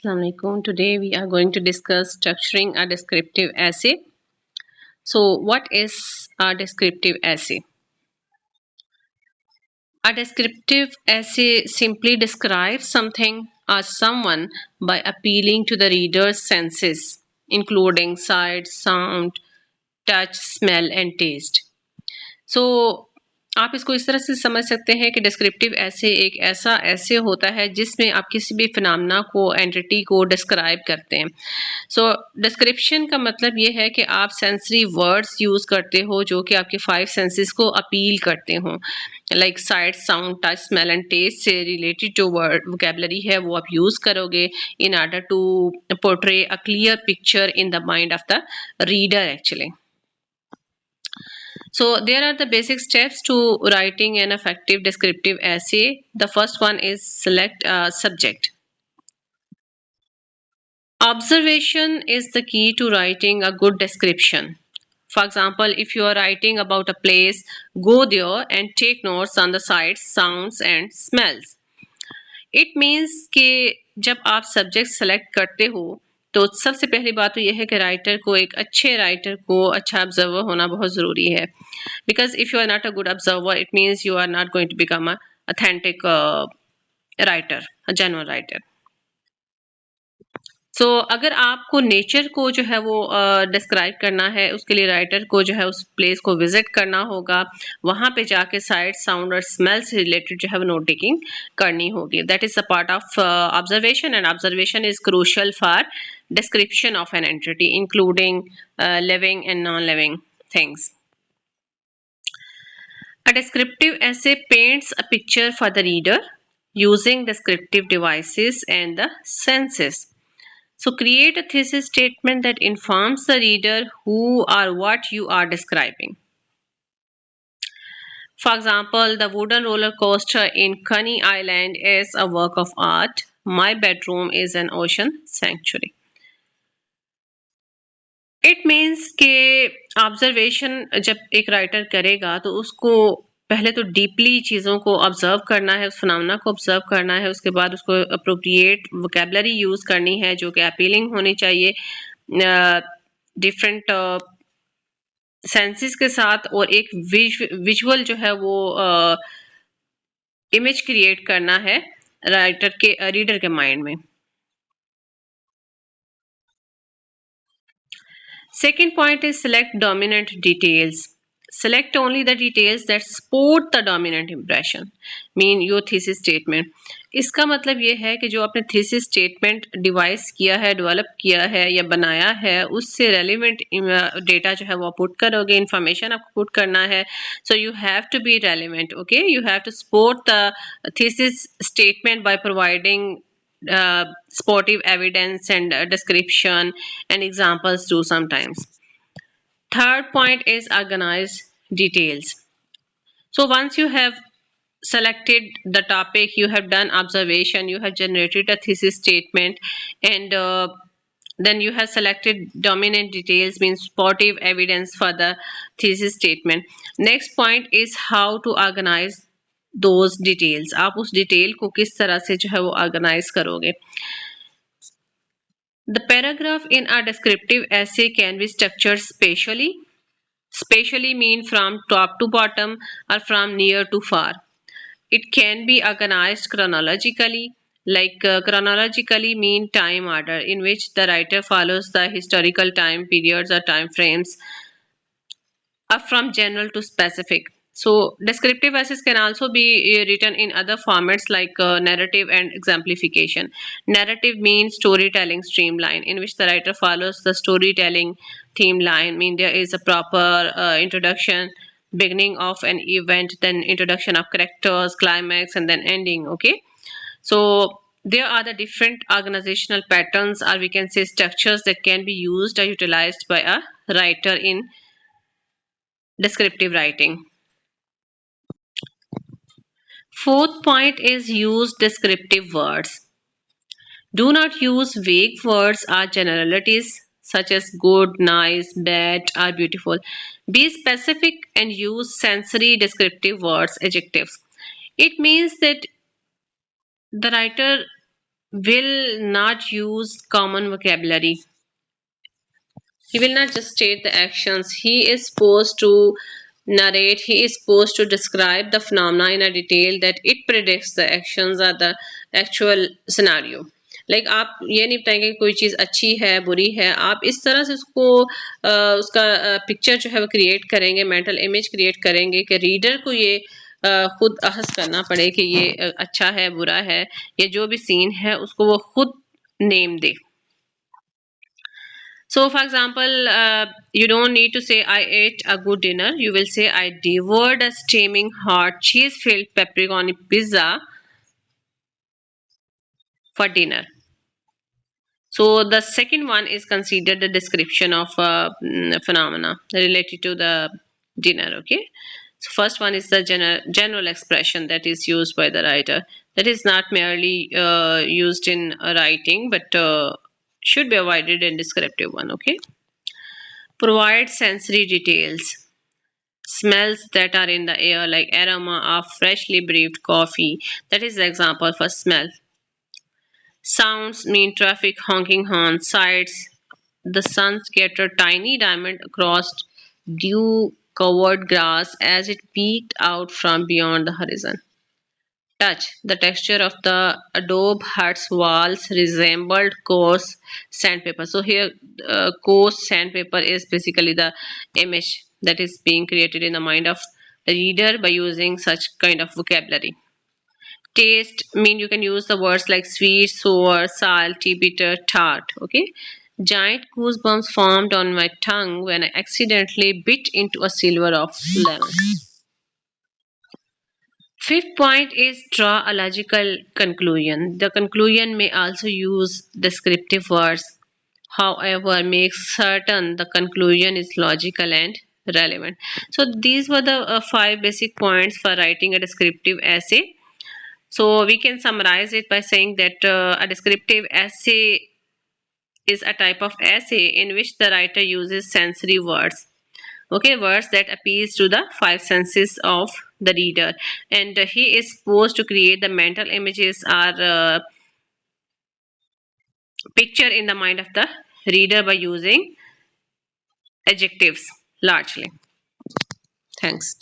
Assalamualaikum. Today we are going to discuss structuring a descriptive essay. So, what is a descriptive essay? A descriptive essay simply describes something or someone by appealing to the reader's senses, including sight, sound, touch, smell, and taste. सो आप इसको इस तरह से समझ सकते हैं कि descriptive ऐसे एक ऐसा ऐसे होता है जिसमें आप किसी भी फिनोमेना को एंटिटी को डिस्क्राइब करते हैं। सो डिस्क्रिप्शन का मतलब ये है कि आप सेंसरी वर्ड्स यूज करते हो जो कि आपके 5 सेंसेस को अपील करते हो, like sight, sound, touch, smell and taste से रिलेटेड जो वर्ड वोकेबलरी है वो आप यूज करोगे in order to portray a clear picture in the mind of the reader actually. So there are the basic steps to writing an effective descriptive essay. The first one is select a subject. Observation is the key to writing a good description. For example, if you are writing about a place, go there and take notes on the sights, sounds and smells. It means कि जब आप subject select करते हो तो सबसे पहली बात तो यह है कि राइटर को एक अच्छे राइटर को अच्छा ऑब्जर्वर होना बहुत ज़रूरी है. Because if you are not a good observer, it means you are not going to become a authentic writer, a genuine writer. सो अगर आपको नेचर को जो है वो डिस्क्राइब करना है, उसके लिए राइटर को जो है उस प्लेस को विजिट करना होगा, वहाँ पे जाके साइट, साउंड और स्मेल से रिलेटेड जो है वो नोट टेकिंग करनी होगी. That is a part of observation and observation is crucial for description of an entity including living and non living things. A descriptive essay paints a picture for the reader using descriptive devices and the senses. So create a thesis statement that informs the reader who or what you are describing. For example, the wooden roller coaster in Coney Island is a work of art. My bedroom is an ocean sanctuary. It means के observation जब एक writer करेगा तो उसको पहले तो deeply चीज़ों को ऑब्जर्व करना है, उस फिनोमेना को ऑब्जर्व करना है, उसके बाद उसको अप्रोप्रिएट वोकेबलरी यूज़ करनी है जो कि अपीलिंग होनी चाहिए डिफरेंट सेंसेस के साथ, और एक विजुअल जो है वो इमेज क्रिएट करना है राइटर के रीडर के माइंड में. Second point is select dominant details. Select only the details that support the dominant impression. Mean your thesis statement. इसका मतलब ये है कि जो आपने thesis statement डिवाइस किया है, डेवलप किया है या बनाया है, उससे रेलिवेंट डेटा जो है वो पुट करोगे, इंफॉर्मेशन आपको पुट करना है. So you have to be relevant, okay? You have to support the thesis statement by providing sportive evidence and description and examples too sometimes. Third point is organize details. So once you have selected the topic, you have done observation, you have generated a thesis statement, and then you have selected dominant details, means supportive evidence for the thesis statement. Next point is how to organize those details. आप उस detail को किस तरह से जो है वो organise करोगे. The paragraph in a descriptive essay can be structured spatially. Spatially mean from top to bottom or from near to far. It can be organized chronologically, like chronologically mean time order in which the writer follows the historical time periods or time frames, or from general to specific. So descriptive essays can also be written in other formats like narrative and exemplification. Narrative means storytelling streamline in which the writer follows the storytelling theme line. Mean there is a proper introduction, beginning of an event, then introduction of characters, climax, and then ending. Okay, so there are the different organizational patterns, or we can say structures, that can be used or utilized by a writer in descriptive writing. Fourth point is use descriptive words. Do not use vague words or generalities such as good, nice, bad, or beautiful. Be specific and use sensory descriptive words, adjectives. It means that the writer will not use common vocabulary. He will not just state the actions. He is supposed to narrate, he is supposed to describe the phenomena in a detail that it predicts the actions or the actual scenario. Like आप ये नहीं बताएंगे कि कोई चीज़ अच्छी है बुरी है, आप इस तरह से उसको उसका पिक्चर जो है वो क्रिएट करेंगे, मेंटल इमेज क्रिएट करेंगे कि रीडर को ये खुद अहस करना पड़े कि ये अच्छा है बुरा है, ये जो भी सीन है उसको वो खुद name they. So, for example, you don't need to say, I ate a good dinner. You will say, I devoured a steaming hot cheese filled pepperoni pizza for dinner. So, the second one is considered the description of phenomena related to the dinner. Okay. So, first one is the general expression that is used by the writer. That is not merely used in writing, but should be avoided in descriptive one. Okay. Provide sensory details. Smells that are in the air, like aroma of freshly brewed coffee. That is the example for smell. Sounds mean traffic, honking horns. Sights, the sun scattered tiny diamond across dew covered grass as it peeked out from beyond the horizon. Touch, the texture of the adobe hut's walls resembled coarse sandpaper. So here, coarse sandpaper is basically the image that is being created in the mind of the reader by using such kind of vocabulary. Taste mean you can use the words like sweet, sour, salty, bitter, tart. Okay. Giant goosebumps formed on my tongue when I accidentally bit into a silver of lemon. Fifth point is draw a logical conclusion. The conclusion may also use descriptive words. However, make certain the conclusion is logical and relevant. So these were the five basic points for writing a descriptive essay. So we can summarize it by saying that a descriptive essay is a type of essay in which the writer uses sensory words, okay, words that appeals to the five senses of the reader, and he is supposed to create the mental images or picture in the mind of the reader by using adjectives largely. Thanks.